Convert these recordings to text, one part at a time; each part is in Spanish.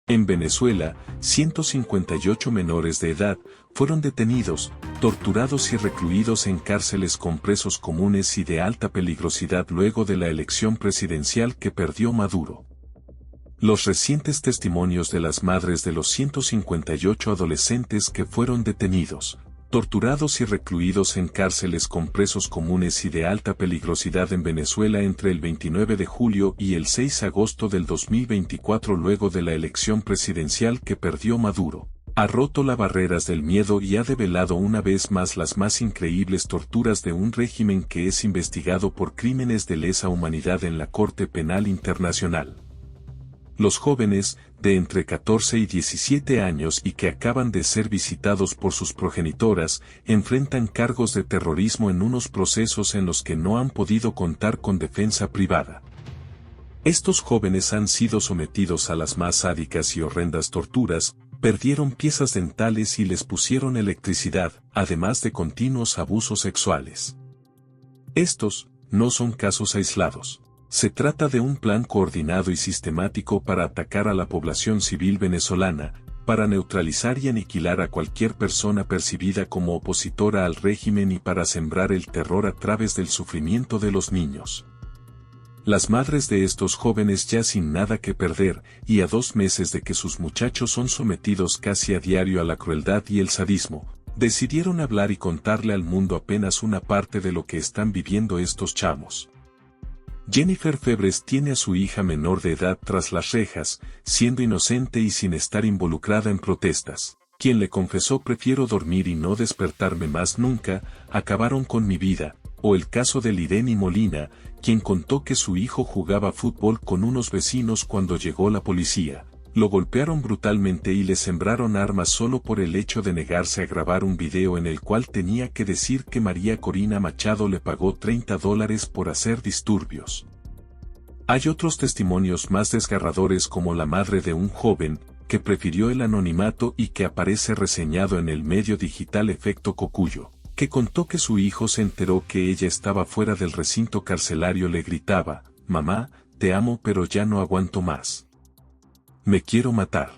En Venezuela, 158 menores de edad fueron detenidos, torturados y recluidos en cárceles con presos comunes y de alta peligrosidad luego de la elección presidencial que perdió Maduro. Los recientes testimonios de las madres de los 158 adolescentes que fueron detenidos, torturados y recluidos en cárceles con presos comunes y de alta peligrosidad en Venezuela entre el 29 de julio y el 6 de agosto del 2024 luego de la elección presidencial que perdió Maduro, ha roto las barreras del miedo y ha develado una vez más las más increíbles torturas de un régimen que es investigado por crímenes de lesa humanidad en la Corte Penal Internacional. Los jóvenes, de entre 14 y 17 años y que acaban de ser visitados por sus progenitoras, enfrentan cargos de terrorismo en unos procesos en los que no han podido contar con defensa privada. Estos jóvenes han sido sometidos a las más sádicas y horrendas torturas, perdieron piezas dentales y les pusieron electricidad, además de continuos abusos sexuales. Estos no son casos aislados. Se trata de un plan coordinado y sistemático para atacar a la población civil venezolana, para neutralizar y aniquilar a cualquier persona percibida como opositora al régimen y para sembrar el terror a través del sufrimiento de los niños. Las madres de estos jóvenes ya sin nada que perder, y a 2 meses de que sus muchachos son sometidos casi a diario a la crueldad y el sadismo, decidieron hablar y contarle al mundo apenas una parte de lo que están viviendo estos chamos. Jennifer Febres tiene a su hija menor de edad tras las rejas, siendo inocente y sin estar involucrada en protestas. Quien le confesó prefiero dormir y no despertarme más nunca, acabaron con mi vida, o el caso de Lireni Molina, quien contó que su hijo jugaba fútbol con unos vecinos cuando llegó la policía. Lo golpearon brutalmente y le sembraron armas solo por el hecho de negarse a grabar un video en el cual tenía que decir que María Corina Machado le pagó $30 por hacer disturbios. Hay otros testimonios más desgarradores como la madre de un joven, que prefirió el anonimato y que aparece reseñado en el medio digital Efecto Cocuyo, que contó que su hijo se enteró que ella estaba fuera del recinto carcelario le gritaba, «Mamá, te amo pero ya no aguanto más. Me quiero matar».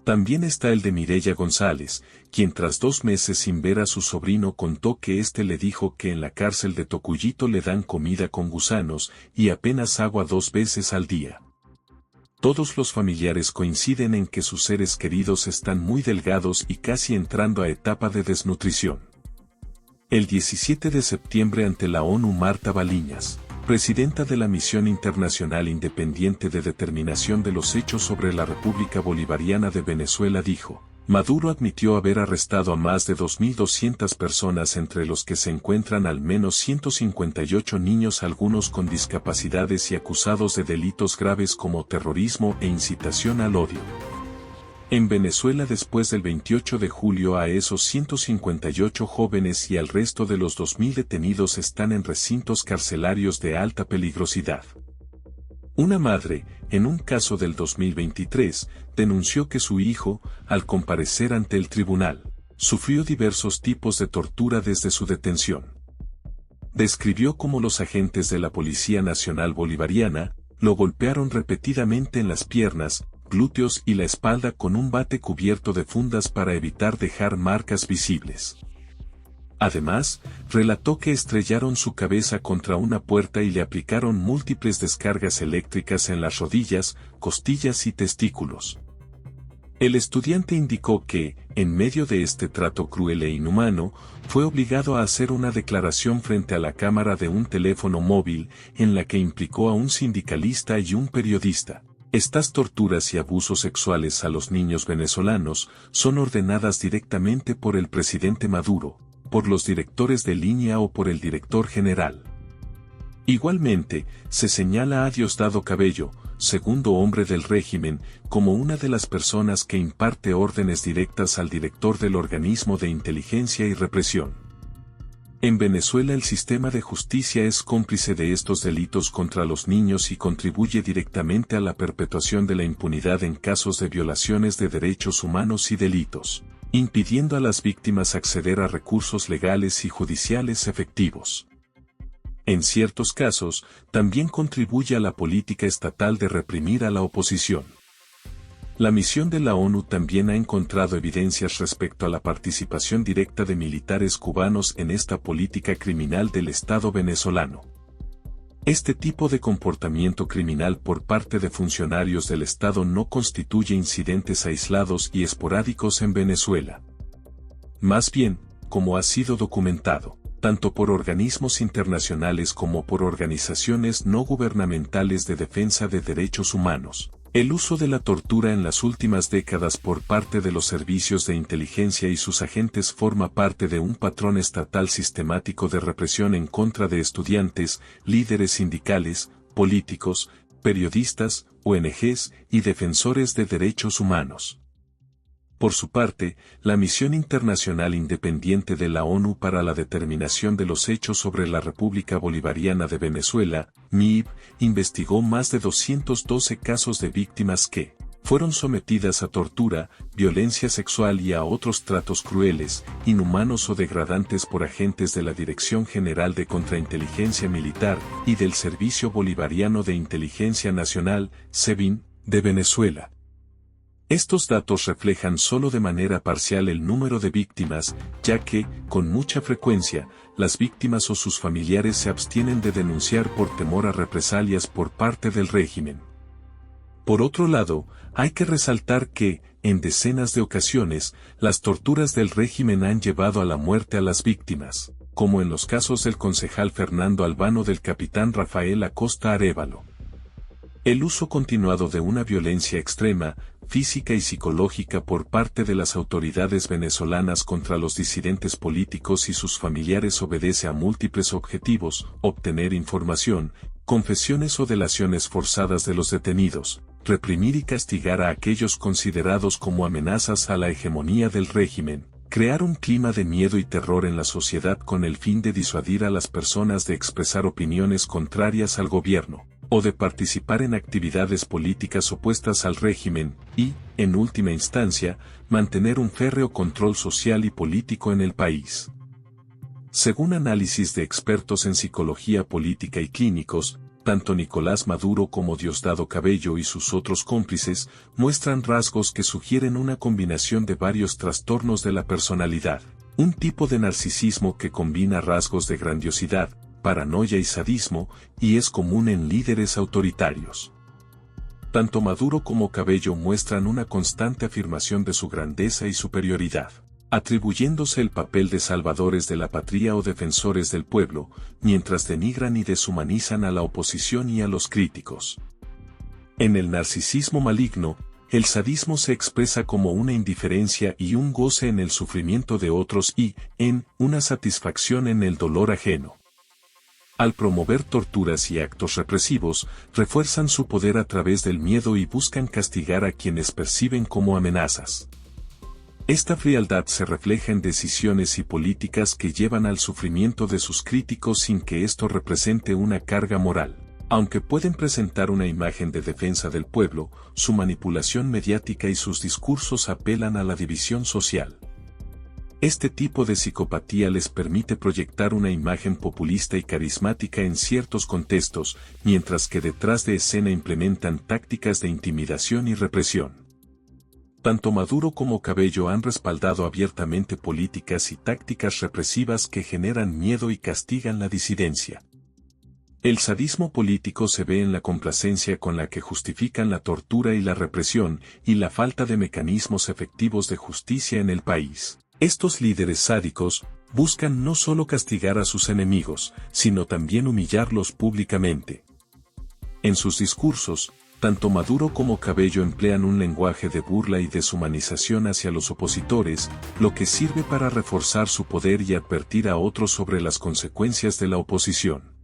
También está el de Mireya González, quien tras 2 meses sin ver a su sobrino contó que éste le dijo que en la cárcel de Tocuyito le dan comida con gusanos y apenas agua 2 veces al día. Todos los familiares coinciden en que sus seres queridos están muy delgados y casi entrando a etapa de desnutrición. El 17 de septiembre ante la ONU Marta Baliñas, presidenta de la Misión Internacional Independiente de Determinación de los Hechos sobre la República Bolivariana de Venezuela dijo, Maduro admitió haber arrestado a más de 2.200 personas entre los que se encuentran al menos 158 niños algunos con discapacidades y acusados de delitos graves como terrorismo e incitación al odio. En Venezuela después del 28 de julio a esos 158 jóvenes y al resto de los 2.000 detenidos están en recintos carcelarios de alta peligrosidad. Una madre, en un caso del 2023, denunció que su hijo, al comparecer ante el tribunal, sufrió diversos tipos de tortura desde su detención. Describió cómo los agentes de la Policía Nacional Bolivariana lo golpearon repetidamente en las piernas, glúteos y la espalda con un bate cubierto de fundas para evitar dejar marcas visibles. Además, relató que estrellaron su cabeza contra una puerta y le aplicaron múltiples descargas eléctricas en las rodillas, costillas y testículos. El estudiante indicó que, en medio de este trato cruel e inhumano, fue obligado a hacer una declaración frente a la cámara de un teléfono móvil, en la que implicó a un sindicalista y un periodista. Estas torturas y abusos sexuales a los niños venezolanos son ordenadas directamente por el presidente Maduro, por los directores de línea o por el director general. Igualmente, se señala a Diosdado Cabello, segundo hombre del régimen, como una de las personas que imparte órdenes directas al director del organismo de inteligencia y represión. En Venezuela el sistema de justicia es cómplice de estos delitos contra los niños y contribuye directamente a la perpetuación de la impunidad en casos de violaciones de derechos humanos y delitos, impidiendo a las víctimas acceder a recursos legales y judiciales efectivos. En ciertos casos, también contribuye a la política estatal de reprimir a la oposición. La misión de la ONU también ha encontrado evidencias respecto a la participación directa de militares cubanos en esta política criminal del Estado venezolano. Este tipo de comportamiento criminal por parte de funcionarios del Estado no constituye incidentes aislados y esporádicos en Venezuela. Más bien, como ha sido documentado, tanto por organismos internacionales como por organizaciones no gubernamentales de defensa de derechos humanos, el uso de la tortura en las últimas décadas por parte de los servicios de inteligencia y sus agentes forma parte de un patrón estatal sistemático de represión en contra de estudiantes, líderes sindicales, políticos, periodistas, ONGs y defensores de derechos humanos. Por su parte, la Misión Internacional Independiente de la ONU para la Determinación de los Hechos sobre la República Bolivariana de Venezuela, MIB, investigó más de 212 casos de víctimas que fueron sometidas a tortura, violencia sexual y a otros tratos crueles, inhumanos o degradantes por agentes de la Dirección General de Contrainteligencia Militar y del Servicio Bolivariano de Inteligencia Nacional, SEBIN, de Venezuela. Estos datos reflejan solo de manera parcial el número de víctimas, ya que, con mucha frecuencia, las víctimas o sus familiares se abstienen de denunciar por temor a represalias por parte del régimen. Por otro lado, hay que resaltar que, en decenas de ocasiones, las torturas del régimen han llevado a la muerte a las víctimas, como en los casos del concejal Fernando Albano del capitán Rafael Acosta Arévalo. El uso continuado de una violencia extrema, física y psicológica por parte de las autoridades venezolanas contra los disidentes políticos y sus familiares obedece a múltiples objetivos: obtener información, confesiones o delaciones forzadas de los detenidos, reprimir y castigar a aquellos considerados como amenazas a la hegemonía del régimen, crear un clima de miedo y terror en la sociedad con el fin de disuadir a las personas de expresar opiniones contrarias al gobierno, o de participar en actividades políticas opuestas al régimen, y, en última instancia, mantener un férreo control social y político en el país. Según análisis de expertos en psicología política y clínicos, tanto Nicolás Maduro como Diosdado Cabello y sus otros cómplices muestran rasgos que sugieren una combinación de varios trastornos de la personalidad, un tipo de narcisismo que combina rasgos de grandiosidad, paranoia y sadismo, y es común en líderes autoritarios. Tanto Maduro como Cabello muestran una constante afirmación de su grandeza y superioridad, atribuyéndose el papel de salvadores de la patria o defensores del pueblo, mientras denigran y deshumanizan a la oposición y a los críticos. En el narcisismo maligno, el sadismo se expresa como una indiferencia y un goce en el sufrimiento de otros y, una satisfacción en el dolor ajeno. Al promover torturas y actos represivos, refuerzan su poder a través del miedo y buscan castigar a quienes perciben como amenazas. Esta frialdad se refleja en decisiones y políticas que llevan al sufrimiento de sus críticos sin que esto represente una carga moral. Aunque pueden presentar una imagen de defensa del pueblo, su manipulación mediática y sus discursos apelan a la división social. Este tipo de psicopatía les permite proyectar una imagen populista y carismática en ciertos contextos, mientras que detrás de escena implementan tácticas de intimidación y represión. Tanto Maduro como Cabello han respaldado abiertamente políticas y tácticas represivas que generan miedo y castigan la disidencia. El sadismo político se ve en la complacencia con la que justifican la tortura y la represión, y la falta de mecanismos efectivos de justicia en el país. Estos líderes sádicos buscan no solo castigar a sus enemigos, sino también humillarlos públicamente. En sus discursos, tanto Maduro como Cabello emplean un lenguaje de burla y deshumanización hacia los opositores, lo que sirve para reforzar su poder y advertir a otros sobre las consecuencias de la oposición.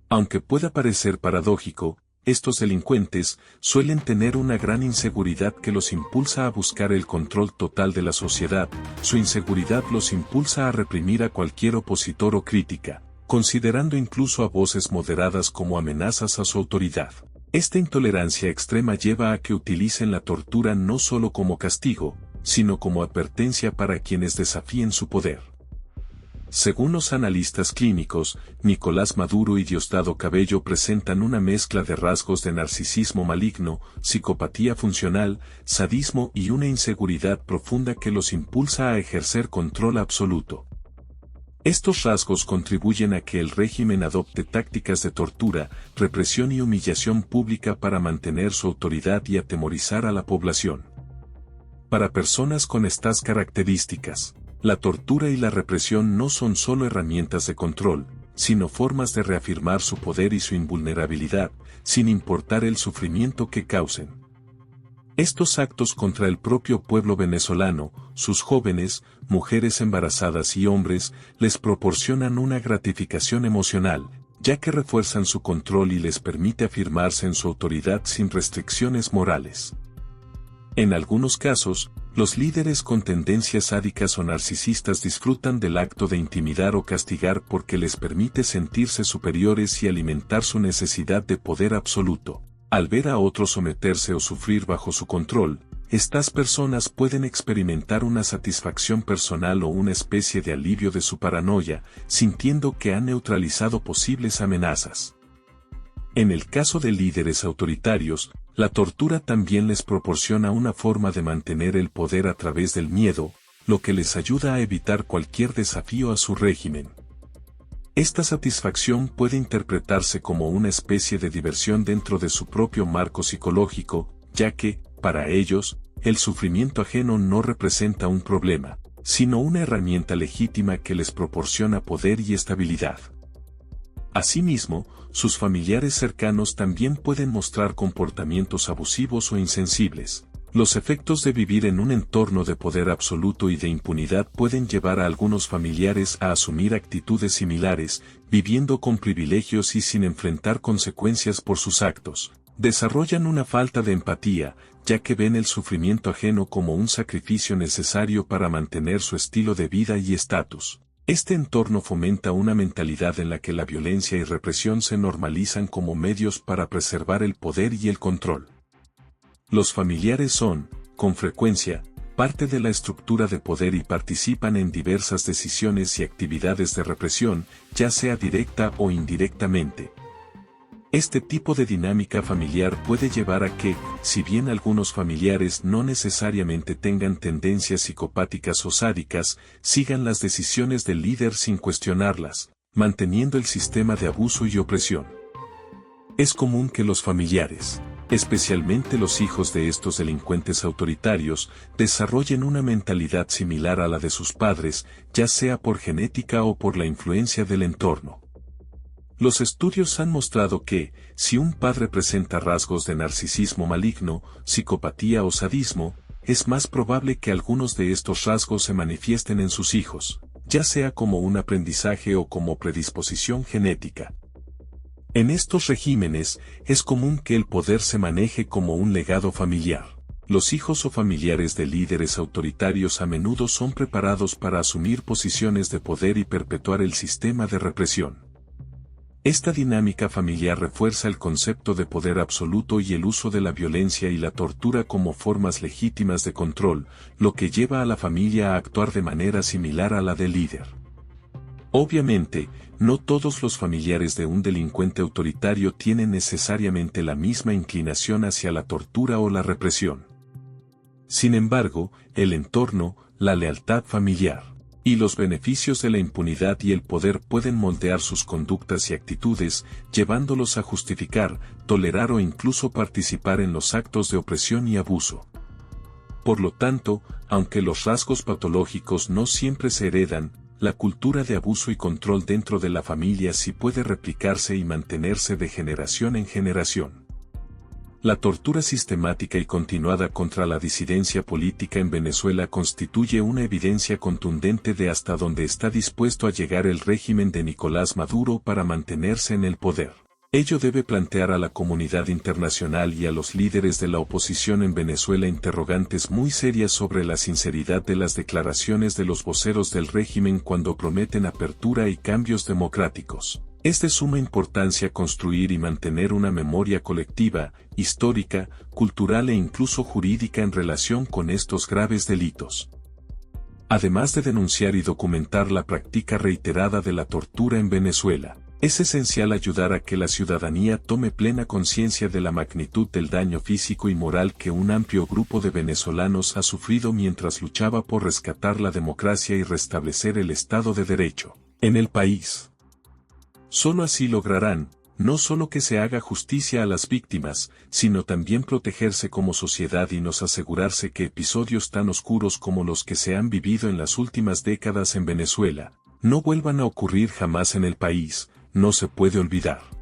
Aunque pueda parecer paradójico, estos delincuentes suelen tener una gran inseguridad que los impulsa a buscar el control total de la sociedad. Su inseguridad los impulsa a reprimir a cualquier opositor o crítica, considerando incluso a voces moderadas como amenazas a su autoridad. Esta intolerancia extrema lleva a que utilicen la tortura no solo como castigo, sino como advertencia para quienes desafíen su poder. Según los analistas clínicos, Nicolás Maduro y Diosdado Cabello presentan una mezcla de rasgos de narcisismo maligno, psicopatía funcional, sadismo y una inseguridad profunda que los impulsa a ejercer control absoluto. Estos rasgos contribuyen a que el régimen adopte tácticas de tortura, represión y humillación pública para mantener su autoridad y atemorizar a la población. Para personas con estas características, la tortura y la represión no son solo herramientas de control, sino formas de reafirmar su poder y su invulnerabilidad, sin importar el sufrimiento que causen. Estos actos contra el propio pueblo venezolano, sus jóvenes, mujeres embarazadas y hombres, les proporcionan una gratificación emocional, ya que refuerzan su control y les permite afirmarse en su autoridad sin restricciones morales. En algunos casos, los líderes con tendencias sádicas o narcisistas disfrutan del acto de intimidar o castigar porque les permite sentirse superiores y alimentar su necesidad de poder absoluto. Al ver a otros someterse o sufrir bajo su control, estas personas pueden experimentar una satisfacción personal o una especie de alivio de su paranoia, sintiendo que han neutralizado posibles amenazas. En el caso de líderes autoritarios, la tortura también les proporciona una forma de mantener el poder a través del miedo, lo que les ayuda a evitar cualquier desafío a su régimen. Esta satisfacción puede interpretarse como una especie de diversión dentro de su propio marco psicológico, ya que, para ellos, el sufrimiento ajeno no representa un problema, sino una herramienta legítima que les proporciona poder y estabilidad. Asimismo, sus familiares cercanos también pueden mostrar comportamientos abusivos o insensibles. Los efectos de vivir en un entorno de poder absoluto y de impunidad pueden llevar a algunos familiares a asumir actitudes similares, viviendo con privilegios y sin enfrentar consecuencias por sus actos. Desarrollan una falta de empatía, ya que ven el sufrimiento ajeno como un sacrificio necesario para mantener su estilo de vida y estatus. Este entorno fomenta una mentalidad en la que la violencia y represión se normalizan como medios para preservar el poder y el control. Los familiares son, con frecuencia, parte de la estructura de poder y participan en diversas decisiones y actividades de represión, ya sea directa o indirectamente. Este tipo de dinámica familiar puede llevar a que, si bien algunos familiares no necesariamente tengan tendencias psicopáticas o sádicas, sigan las decisiones del líder sin cuestionarlas, manteniendo el sistema de abuso y opresión. Es común que los familiares, especialmente los hijos de estos delincuentes autoritarios, desarrollen una mentalidad similar a la de sus padres, ya sea por genética o por la influencia del entorno. Los estudios han mostrado que, si un padre presenta rasgos de narcisismo maligno, psicopatía o sadismo, es más probable que algunos de estos rasgos se manifiesten en sus hijos, ya sea como un aprendizaje o como predisposición genética. En estos regímenes, es común que el poder se maneje como un legado familiar. Los hijos o familiares de líderes autoritarios a menudo son preparados para asumir posiciones de poder y perpetuar el sistema de represión. Esta dinámica familiar refuerza el concepto de poder absoluto y el uso de la violencia y la tortura como formas legítimas de control, lo que lleva a la familia a actuar de manera similar a la del líder. Obviamente, no todos los familiares de un delincuente autoritario tienen necesariamente la misma inclinación hacia la tortura o la represión. Sin embargo, el entorno, la lealtad familiar y los beneficios de la impunidad y el poder pueden moldear sus conductas y actitudes, llevándolos a justificar, tolerar o incluso participar en los actos de opresión y abuso. Por lo tanto, aunque los rasgos patológicos no siempre se heredan, la cultura de abuso y control dentro de la familia sí puede replicarse y mantenerse de generación en generación. La tortura sistemática y continuada contra la disidencia política en Venezuela constituye una evidencia contundente de hasta dónde está dispuesto a llegar el régimen de Nicolás Maduro para mantenerse en el poder. Ello debe plantear a la comunidad internacional y a los líderes de la oposición en Venezuela interrogantes muy serias sobre la sinceridad de las declaraciones de los voceros del régimen cuando prometen apertura y cambios democráticos. Es de suma importancia construir y mantener una memoria colectiva, histórica, cultural e incluso jurídica en relación con estos graves delitos. además de denunciar y documentar la práctica reiterada de la tortura en Venezuela. Es esencial ayudar a que la ciudadanía tome plena conciencia de la magnitud del daño físico y moral que un amplio grupo de venezolanos ha sufrido mientras luchaba por rescatar la democracia y restablecer el Estado de Derecho en el país. Solo así lograrán, no solo que se haga justicia a las víctimas, sino también protegerse como sociedad y nos asegurarse que episodios tan oscuros como los que se han vivido en las últimas décadas en Venezuela, no vuelvan a ocurrir jamás en el país. No se puede olvidar.